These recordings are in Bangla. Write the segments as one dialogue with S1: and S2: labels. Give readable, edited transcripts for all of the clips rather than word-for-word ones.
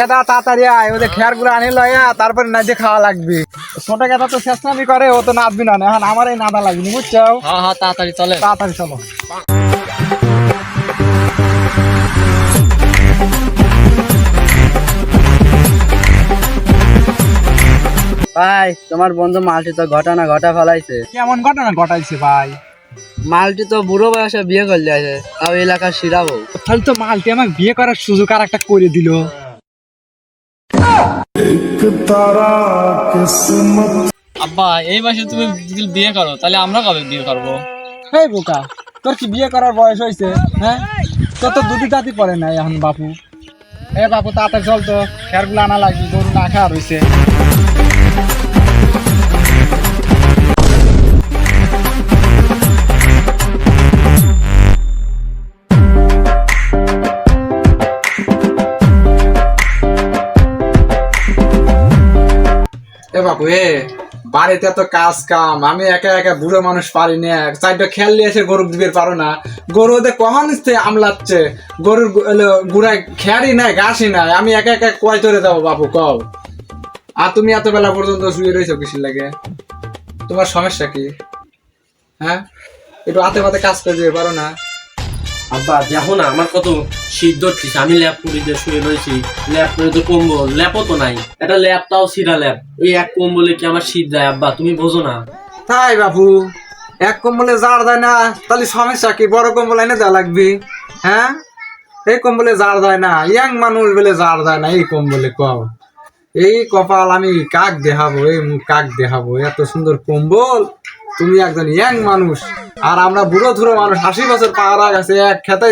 S1: গেদা তাড়াতাড়ি আয়, ওদের খেয়ার গুলো আনি লয়া তারপরে নাচে খাওয়া লাগবে। ছোট গেদা তো চেষ্টামি করে, ও তো নাচবি না, এখন আমার এই নাদা লাগবে বুঝছো।
S2: হ্যাঁ হ্যাঁ তাড়াতাড়ি চলে,
S1: তাড়াতাড়ি চলো।
S2: ভাই তোমার বন্ধু মালটি তো ঘটনা ঘটা ফেলাইছে।
S1: কেমন ঘটনা ঘটাইছে ভাই?
S2: মালটি তো বুড়ো বয়সে বিয়ে করলে আছে, তাও এলাকার সিরা বউ।
S1: তাহলে তো মালটি আমাকে বিয়ে করার সুযোগ আর একটা করে দিল।
S2: আব্বা এই বয়সে তুমি যদি বিয়ে করো তাহলে আমরা কবে বিয়ে করবো?
S1: হেই বোকা, তোর কি বিয়ে করার বয়স হয়েছে? হ্যাঁ, তোর তো দুটি দাঁতই পড়ে নাই এখন বাপু। এ বাপু তাড়াতাড়ি চল তো, খেয়ার গুলো আনা লাগবে, গরু না খাওয়া রয়েছে। এ বাপু বাড়িতে এত কাজ কাম, আমি একা একা বুড়ো মানুষ পারি না, চারটা খেয়াল নিয়ে এসে গরু দিবে পারো না। গরু ওদের কখন আমলাচ্ছে, গরুর গুড়ায় খেয়ারই নাই ঘাসই নাই, আমি একা একা কয় চড়ে যাবো বাপু কও। আর তুমি এত বেলা পর্যন্ত শুয়ে রয়েছো কিসের লাগে? তোমার সমস্যা কি? হ্যাঁ, একটু হাতে পাতে কাজ করে দিতে পারো না?
S3: আব্বা দেখো না আমার কত শীত ধরছিস, আমি ল্যাপ পরে দিয়ে শুয়ে রয়েছি, ল্যাপ পরে তো কম্বল, ল্যাপও তো নাই, এটা ল্যাপটাও সিরা ল্যাপ, এই এক কম্বলে কি আমার শীত যায় আব্বা? তুমি বোঝো না?
S1: তাই বাপু, এক কম্বলে জাড় দেয় না, তাহলে সমস্যা কি? বড় কম্বল এনে দেওয়া লাগবে। হ্যাঁ, এই কম্বলে জাড় দেয় না, ইয়াং মানুষ বলে জাড় দেয় না এই কম্বলে কও। এই কপাল আমি কাক দেখাবো, এই মুখ কাক দেখাবো, এত সুন্দর কম্বল। তুমি একজন ইয়াং মানুষ, আর আমরা বুড়ো ধুড়ো মানুষ, 80 বছর পার হয়ে গেছে, এক খেতে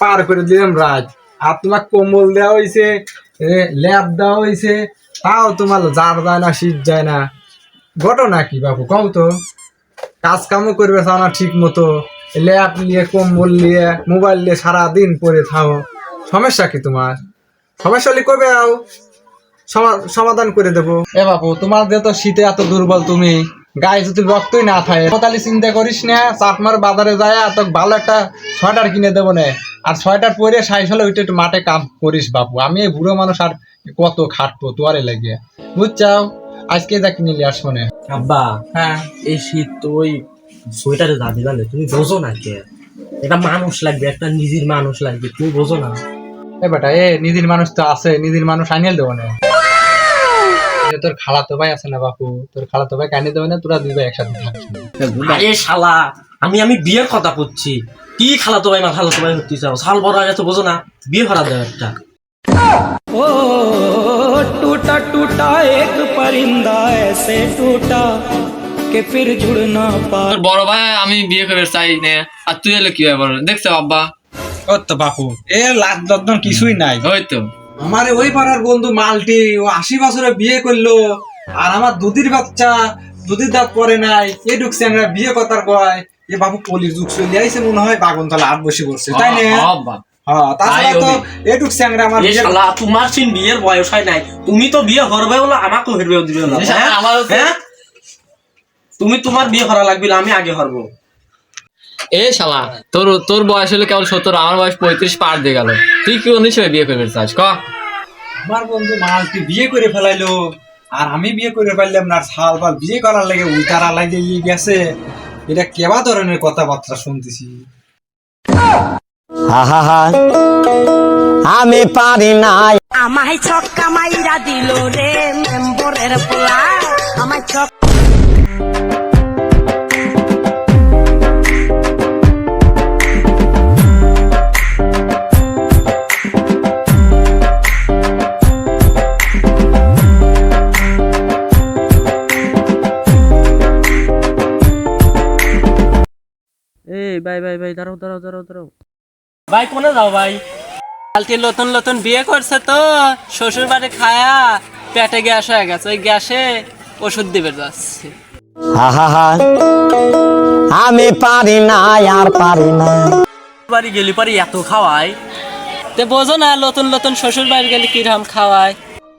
S1: পার করে দিলাম রাত। আর তোমার কম্বল দেওয়া হয়েছে, ল্যাপ দেওয়া হয়েছে, তাও তোমার জাড় দেয় না, শীত যায় না। ঘটনা কি বাপু কও তো? কাজ কামও করবে চাও না ঠিক মতো, ল্যাপ নিয়ে কম্বল নিয়ে মোবাইল নিয়ে সারাদিন পরে থাও, সমস্যা কি তোমার? সমস্যা হলে কবে আও, সমাধান করে দেবো। এ বাপু, তোমার যে তো শীতে এত দুর্বল, তুমি গায়ে যদি রক্তই না থাকে তাহলে চিন্তা করিস না, চাটমার বাজারে যায় তো ভালো একটা সোয়েটার কিনে দেবো না, আর সোয়েটার পরে সাইজ হলে ওইটা একটু মাঠে কাম করিস বাপু। আমি এই বুড়ো মানুষ আর কত খাটবো তোয়ারে লাগিয়ে, বুঝছাও? আজকে যা কিনে নিয়ে আসবো না।
S3: আব্বা
S1: হ্যাঁ,
S3: এই শীত তো ওই সোয়েটারে যা দিলালে, তুমি বোঝো না কে? একটা মানুষ লাগবে, একটা নিজের মানুষ লাগবে, তুমি বোঝো না?
S1: এ বেটা, নিজের মানুষ তো আছে, নিজের মানুষ আনিয়ে দেবো না। তোর খালাতো ভাই আছে না বাপু, তোর খালাতো ভাই আনিয়ে দেবো না, তোরা দুই ভাই একসাথে থাকবি।
S3: আরে শালা, আমি বিয়ের কথা করছি, কি খালাতো ভাই খালাতো ভাই হতে চাও? সাল বড় আগে তো বোঝো না, বিয়ে করা দেয় একটা।
S4: ओ टूटा टूटा एक परिंदा ऐसे टूटा कि फिर जुड़ ना पा।
S2: তোর বড় ভাই আমি বিয়ে করে চাই না, আর তুই এলে কি ব্যাপার দেখছো আব্বা?
S1: ও তো বাপু, লাজ লজ্জন কিছুই নাই।
S2: ওই তো
S1: আমার ওই পাড়ার বন্ধু মালটি, ও 80 বছরে বিয়ে করলো, আর আমার দুধের বাচ্চা দুধের দাঁত পরে নাই, এ ঢুকছে আমরা বিয়ে কথার কয়। এ বাবু কলির যুগ চলে আইছে মনে হয়, বাগনতলা আট বসে করছে, তাই না?
S2: আব্বা
S1: হ্যাঁ, তাছাড়া তো এটুক স্যাংরা আমার বিয়ে।
S3: শালা তোমার সিন বিয়ের বয়স হয় নাই, তুমি তো বিয়ে করবে বলে আমাকে হেরবে দিবে না? হ্যাঁ, তুমি তোমার বিয়ে করা লাগবে, আমি আগে করবো।
S2: এ শালা, তোর বয়স হলো কেবল 70, আমার বয়স 35 পার দিয়ে গেল, তুই কি অন্য সময় বিয়ে করবে চাস ক?
S1: আমার বন্ধু মালটি বিয়ে করে ফেলাইলো, আর আমি বিয়ে করে ফেললাম না, সাল পাল বিয়ে করার লাগে উইটারা লাগে গেছে। এটা কেবা ধরনের কথাবার্তা শুনতেছি?
S5: আমি পারি না।
S6: আমায় ছক্কা মাইরা দিল রে মেম্বরের পোলা, আমায় ছক।
S2: এই ভাই দাঁড়াও।
S3: ভাই কোনে যাও ভাই?
S2: কালকে নতুন নতুন বিয়ে করছে তো, শ্বশুর বাড়ি খায়া পেটে গ্যাস হয়ে গেছে, ওই গ্যাসে ওষুধ দিবে যাচ্ছে।
S5: আমি পারি না, আর পারি না।
S3: বাড়ি গেলি পারি এত খাওয়াই,
S2: তে বোঝো না, নতুন নতুন শ্বশুর বাড়ি গেলে কিরকম খাওয়ায়।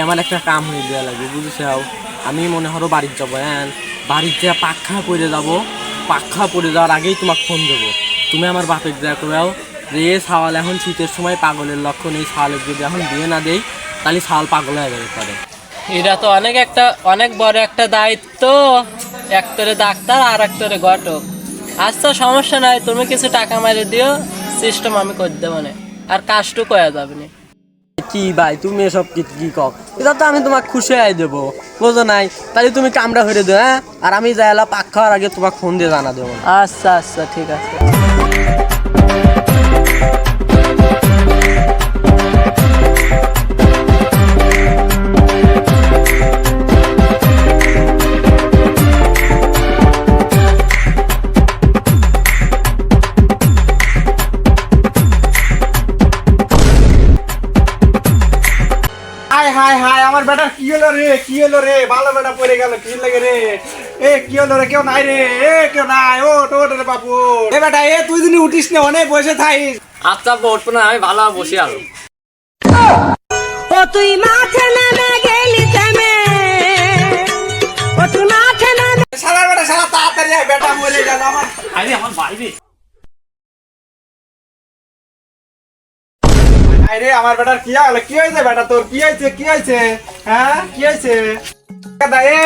S3: আমার একটা কাম হয়ে দেওয়া লাগে বুঝেছাও। আমি মনে হলো বাড়ির যাবো, হ্যাঁ বাড়িতে পাখা পরে যাবো, পাখা পরে যাওয়ার আগেই তোমাকে ফোন দেবো, তুমি আমার বাপের যা করো যে সাওয়াল এখন শীতের সময় পাগলের লক্ষণ, এই সাওয়ালের যদি এখন বিয়ে না দেই তাহলে ফাল পাগল হয়ে যাবে পরে।
S2: এটা তো অনেক বড় একটা দায়িত্ব, একতরে ডাক্তার আর একতরে ঘটক। আচ্ছা সমস্যা নাই, তুমি কিছু টাকা মারি দিও, সিস্টেম আমি করে দেবো না, আর কাজটু করা যাবে না।
S3: কি ভাই তুমি এসব কি কও? এটা তো আমি তোমাকে খুশি হয়ে দেবো, বুঝো নাই? তাহলে তুমি কামড়া হয়ে দেবো, হ্যাঁ? আর আমি যাই পাক খাওয়ার আগে তোমাকে ফোন দিয়ে জানা দেবো।
S2: আচ্ছা আচ্ছা ঠিক আছে।
S1: হাই হাই হাই, আমার বেটা কি হলো রে, কি হলো রে, ভালো বেটা পড়ে গেল, কি লাগে রে, এ কি হলো রে, কেউ নাই রে, এ কেউ নাই, ও টোট রে বাপু, এ বেটা এ তুই যদি উঠিস না, অনেক বসে থাইস।
S3: আচ্ছা উঠবো না, আমি ভালো বসে আলো।
S6: ও তুই মাঠে নেমে গেলি থেমে, ও তুই মাঠে নেমে
S1: শালা বেটা শালা তাড়াতাড়ি আয়, বেটা মরে গেল আমার।
S3: আরে আমার বাইরে
S1: আরে আমার বেটার কি হলো, কি হয়েছে বেটা তোর, কি হয়েছে, কি হয়েছে, হ্যাঁ কি হয়েছে? দাদা এ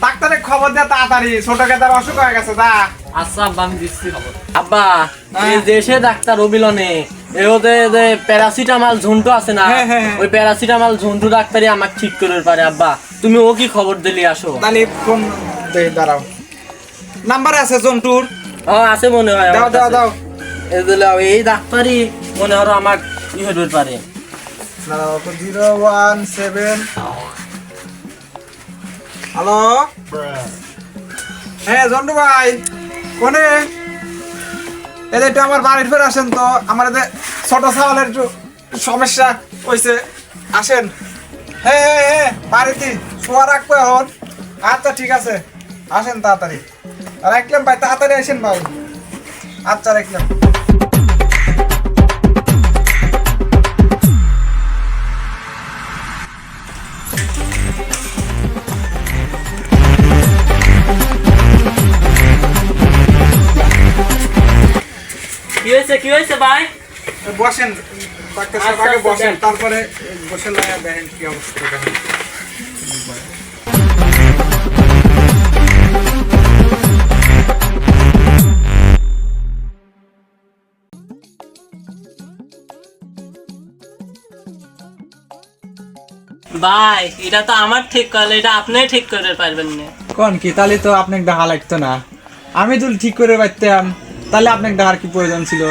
S1: ডাক্তারের খবর দে তাড়াতাড়ি, ছোট কেদার অসুখ হয়ে গেছে। দা
S3: আচ্ছা আব্বা আমি দিচ্ছি খবর। আব্বা এই দেশে ডাক্তার অবিলনে যে প্যারাসিটামল ঝুন্টু আছে না,
S1: হ্যাঁ, হ্যাঁ, হ্যাঁ।
S3: ওই প্যারাসিটামল ঝুন্টু ডাক্তারই আমাকে ঠিক করে পারে। আব্বা তুমি ও কি খবর দিলি আসো।
S1: তাহলে ফোন দে, দাঁড়াও, নাম্বার আছে জন্টুর,
S3: আছে মনে হয়
S1: দাও
S3: আমার
S1: দাও
S3: কাছে।
S1: দাও,
S3: এই দিলে এই ডাক্তারই মনে হয় আমার ই হতে পারে।
S1: দাঁড়াও 017। হ্যালো, হ্যাঁ জন্টু ভাই, কোনে এদের একটু আমার বাড়ির ফের আসেন তো, আমার এদের ছোট ছাওয়ালের একটু সমস্যা হয়েছে, আসেন। হ্যাঁ হ্যাঁ হ্যাঁ, বাড়িতে শোয়া রাখবো এখন। আচ্ছা ঠিক আছে, আসেন তাড়াতাড়ি, রাখলাম ভাই, তাড়াতাড়ি আসেন ভাই। আচ্ছা রাখলাম।
S2: কি হয়েছে ভাই?
S1: বসেন ডাক্তার সাহেব, আগে বসেন, তারপরে বসে লাগা দেখেন কি অবস্থা দেখেন।
S2: ভাই এটা তো আমার ঠিক করলে, এটা আপনি ঠিক করে পারবেন না।
S1: কোন কি, তাহলে তো আপনাকে ডাহা লাগতো না, আমি তো ঠিক করে পারতাম, তাহলে আপনাকে ডাহার কি প্রয়োজন ছিল?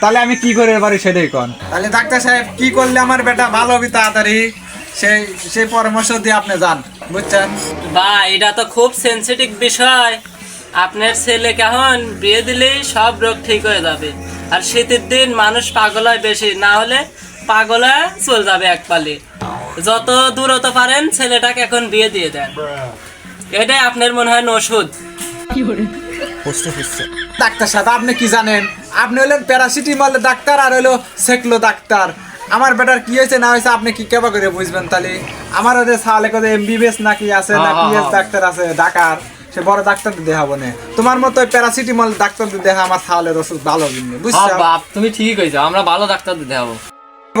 S1: তাহলে আমি কি করে পারি সেটাই কোন। তাহলে ডাক্তার সাহেব কি করলে আমার বেটা ভালো হবে তাড়াতাড়ি, সেই পরামর্শ দিয়ে আপনি যান, বুঝছেন?
S2: ভাই এটা তো খুব সেনসিটিভ বিষয়, আপনার ছেলে কেমন বিয়ে দিলেই সব রোগ ঠিক হয়ে যাবে, আর শীতের দিন মানুষ পাগল হয় বেশি, না হলে পাগল হয়ে চলে যাবে এক পালে। যত দূর হতে পারেন ছেলেটাকে এখন বিয়ে দিয়ে দেন, এটাই আপনার মনে হয় ওষুধ।
S1: ডাক্তার সাহেব আপনি কি জানেন, আপনি হলেন প্যারাসিটামল ডাক্তার আর হলো সেকলো ডাক্তার, আমার বেটার কি হয়েছে না হয়েছে আপনি কি কেবা করে বুঝবেন? তাহলে আমার ওদের সালে করে MBBS নাকি আছে না PS ডাক্তার আছে ঢাকার, সে বড় ডাক্তার দেখাবো না, তোমার মতো প্যারাসিটামল ডাক্তার দেখা আমার সালের ওষুধ ভালো কিনে, বুঝছো?
S3: তুমি ঠিকই কইছো, আমরা ভালো ডাক্তার দেখাবো।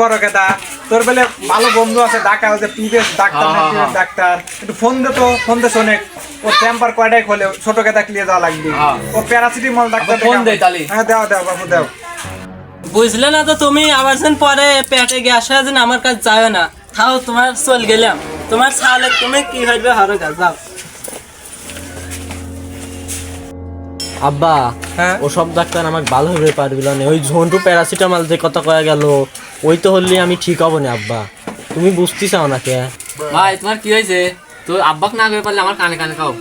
S1: বড় কথা, তোর বেলে ভালো বন্ধু আছে ঢাকা, ওই যে PBS ডাক্তার না PS ডাক্তার, একটু ফোন দে তো, ফোন দে শোনে ও টেম্পার কয়টাই খোলে, ছোট কেদা ক্লিয়ে যাওয়া লাগবে, ও প্যারাসিটামল ডাক্তার
S3: ফোন দেই তালি।
S1: হ্যাঁ দাও দাও বাবু দাও।
S2: বুঝলে না তো তুমি, আবার যেন পরে পেটে গ্যাস হয়ে যেন আমার কাছে যাবে না, তাও তোমার চল গেলাম, তোমার ছালে তুমি কি হইবে হরে কাজ যাও।
S3: আব্বা
S1: হ্যাঁ
S3: ওসব ডাক্তার আমাকে ভালো হবে পারবিল না, ওই ঝন্টু প্যারাসিটামল যে কথা কয়া গেল ওই তো হলে আমি ঠিক হব না। আব্বা তুমি বুঝতে চাও না কে?
S7: ভাই তোমার কি হয়েছে? তো আব্বাক না করে পারলে আমার কানে কানে খাও।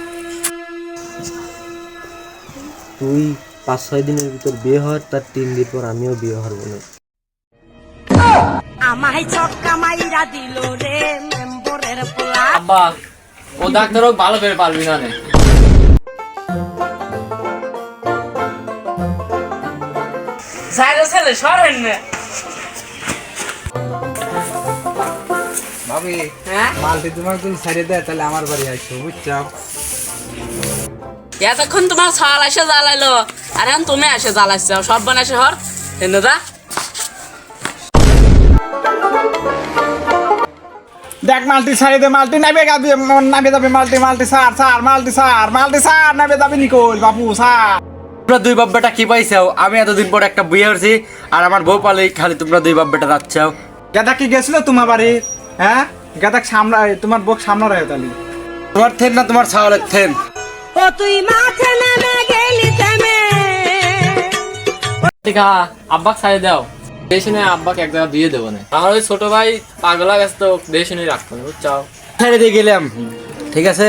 S3: তুই 5-6 দিনের ভিতর বিয়ে হওয়ার, তার 3 দিন পর আমিও বিয়ে হবো না।
S6: আমায় ছক্কা মাইরা দিল রে মেম্বরের পোলা।
S7: আব্বা ও ডাক্তারও ভালো করে পারবি না রে।
S2: সাইরা ছেলে সরেন না।
S1: ভাবি
S2: হ্যাঁ
S1: মালটি তোমার যদি ছেড়ে দেয় তাহলে আমার বাড়ি আসছো, বুঝছো?
S2: এতক্ষণ তোমার ছাল এসে জ্বালাইলো, আর এখন তুমি এসে জ্বালাইছ, সব বানাইছে হর হেন্দা।
S1: দেখ মাল্টি ছাড়ি দে, মাল্টি নামে গাবি, নামে যাবে মাল্টি, মাল্টি সার সার, মাল্টি সার, মাল্টি সার, নামে যাবে নিকোল বাপু সার।
S3: তোমরা দুই বাব্বাটা কি পাইছাও? আমি এতদিন পর একটা বিয়ে হচ্ছি আর আমার বউ পালে খালি তোমরা দুই বাব্বাটা যাচ্ছাও।
S1: গেদা কি গেছিল তোমার বাড়ি? হ্যাঁ, গেদা সামলায় তোমার বউ সামলায় তালি।
S3: তোমার থেন না তোমার ছাওয়ালের থেন।
S6: ও তুই মাঠে নেমে গেলি থেমে।
S7: ঠিক আছে, আব্বাক ছাড়ে দাও। দেশে নিয়ে আব্বাকে এক জায়গায় দিয়ে দেবো না। আমার ওই ছোট ভাই পাগলা গেছে তো দেশে নিয়ে রাখবো না, বুঝছাও?
S3: ছেড়ে দিয়ে গেলাম, ঠিক আছে?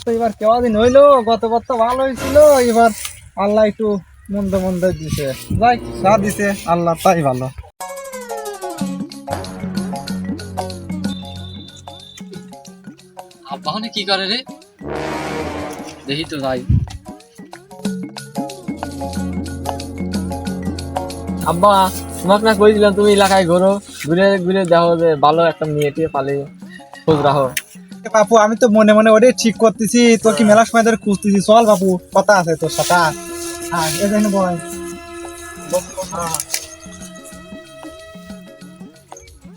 S1: তো এবার কেওয়া দিন হইলো, গত তো ভালো হয়েছিল, এবার আল্লাহ একটু মন্দ মন্দ দিছে, যাই যা দিছে আল্লাহ তাই ভালো।
S7: আব্বা ওখানে কি করে রে? দেখি তো যাই। আব্বা তোমাকে না কইছিলাম তুমি এলাকায় ঘুরো, ঘুরে ঘুরে দেখো যে ভালো একটা মেয়ে টিয়ে পালে খোঁজ রাখো।
S1: বাপু আমি তো মনে মনে ওটাই ঠিক করতেছি, তোর কি মেলা সময় ধরে খুঁজতেছি, চল বাপু কথা আছে তোর সাথে। হ্যাঁ এখানে বল।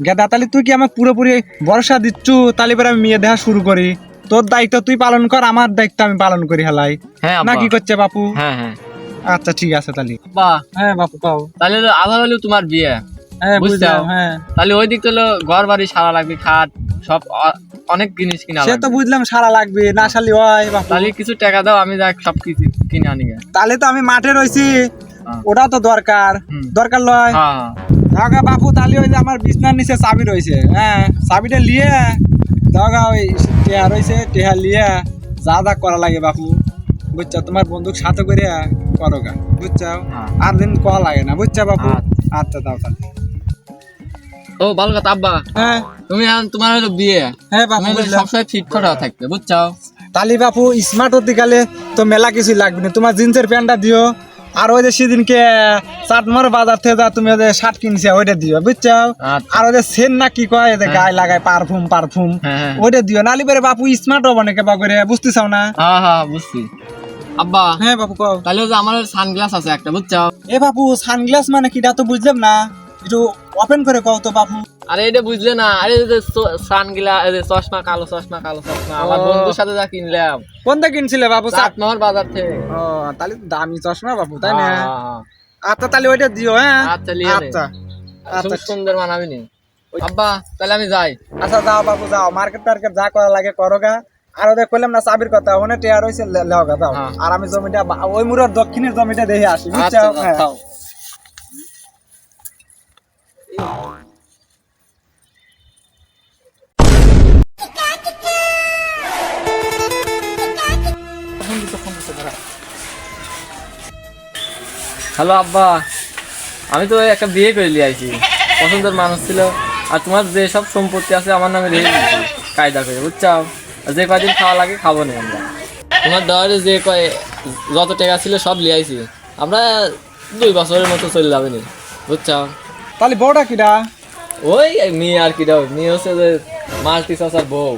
S1: গেদা তাহলে তুই কি আমার পুরোপুরি ভরসা দিচ্ছু? তাহলে এবার আমি মেয়ে দেখা শুরু করি, তোর দায়িত্ব তুই পালন কর, আমার দায়িত্ব আমি পালন করি হেলাই,
S7: হ্যাঁ
S1: না
S7: আব্বা।
S1: কি করছে বাপু?
S7: হ্যাঁ হ্যাঁ
S1: আচ্ছা ঠিক আছে তাহলে।
S7: আব্বা,
S1: হ্যাঁ বাপু পাও।
S7: তাহলে তো আধা হলেও তোমার বিয়ে,
S1: হ্যাঁ
S7: বুঝছো?
S1: বুঝলাম। হ্যাঁ
S7: তাহলে ওই দিক তো হলো ঘর বাড়ি সারা লাগবে, খাট সব অনেক জিনিস কিনা
S1: সে তো
S7: লাগবে।
S1: বুঝলাম সারা লাগবে, না সালি হয় বাপু।
S7: তাহলে কিছু টাকা দাও, আমি যাক সব কিছু কিনে আনি গে।
S1: তাহলে তো আমি মাঠে রয়েছি,
S7: হ্যাঁ।
S1: ওটা তো দরকার,
S7: হুম।
S1: দরকার লয়।
S7: হ্যাঁ
S1: দাগা বাপু তাহলে ওই যে আমার বিছনার নিচে চাবি রয়েছে, হ্যাঁ চাবিটা লিয়ে দাগা ওই টেহা রয়েছে, টেহা লিয়ে যা যা করা লাগে বাপু, বুঝছো? তোমার বন্দুক সাথে করে করো গা, বুঝছো?
S7: হ্যাঁ।
S1: আর দিন কয়া লাগে না, বুঝছো বাপু?
S7: আচ্ছা।
S1: আচ্ছা দাও তাহলে।
S7: ও ভালো কথা আব্বা,
S1: হ্যাঁ
S7: তুমি এখন তোমার হলো বিয়ে,
S1: হ্যাঁ বাপু
S7: তুমি হলো
S1: বুঝলাম।
S7: সবসময় ফিট ফটা থাকবে, বুঝছো?
S1: তাহলে বাপু স্মার্ট হতে গেলে তো মেলা কিছু লাগবে না, তোমার জিন্সের প্যান্টটা দিও, আর ওই যে সেদিনকে চাটমার বাজার থেকে যা তুমি ওদের শার্ট কিনছে ওইটা দিও, বুঝছো?
S7: আচ্ছা।
S1: আর ওদের সেন না কি কয় এদের গায়ে লাগায় পারফিউম পারফিউম,
S7: হ্যাঁ, হ্যাঁ।
S1: ওইটা দিও, নালি পরে বাপু স্মার্ট হবো না কেবা করে, বুঝতেছাও না?
S7: হ্যাঁ হ্যাঁ বুঝছি আব্বা।
S1: হ্যাঁ বাপু কও।
S7: তাহলে হচ্ছে আমার সানগ্লাস আছে একটা, বুঝছো?
S1: এ বাপু সানগ্লাস মানে কিটা তো বুঝলাম না, একটু ওপেন করে কও তো বাপু।
S7: আরে এটা বুঝলে না? আরে সানগ্লাস, চশমা, কালো চশমা, কালো চশমা আমার
S1: ও।
S7: বন্ধুর সাথে যা কিনলাম
S1: কোনটা কিনছিলে বাপু?
S7: চাটমোহর বাজার থেকে।
S1: ও তাহলে দামি চশমা বাপু, তাই না?
S7: হ্যাঁ, হ্যাঁ।
S1: আচ্ছা তাহলে ওইটা দিও। হ্যাঁ
S7: আচ্ছা, লিয়ে নে।
S1: আচ্ছা
S7: খুব
S1: আচ্ছা
S7: সুন্দর মানাবি নি আব্বা, তাহলে আমি যাই।
S1: আচ্ছা যাও বাপু যাও, মার্কেট টার্কেট যা করা লাগে করো গা। আর ওদের কইলাম না চাবির কথা, ওখানে টেয়ার হয়েছে লেও গা যাও।
S7: হ্যাঁ।
S1: আর আমি জমিটা ওই মুড়ার দক্ষিণের জমিটা দেখে আসি, বুঝছো?
S7: আচ্ছা,
S1: হ্যাঁ।
S7: যাও। হ্যালো আব্বা, আমি তো ওই একটা বিয়ে করে নিয়ে আইছি, পছন্দের মানুষ ছিল, আর তোমার যে সব সম্পত্তি আছে আমার নামে রেখে দিয়েছি কায়দা করে, বুঝছো? আর যে কয়দিন খাওয়া লাগে খাবো না আমরা। তোমার দেওয়ারে যে যত টাকা ছিল সব লিয়ে আইছি, আমরা 2 বছরের মতো চলে যাবে নি, বুঝছো?
S1: তাহলে বউটা কিটা?
S7: ওই মেয়ে আর কি দাও, মেয়ে হচ্ছে যে মাল্টি চাচার বউ।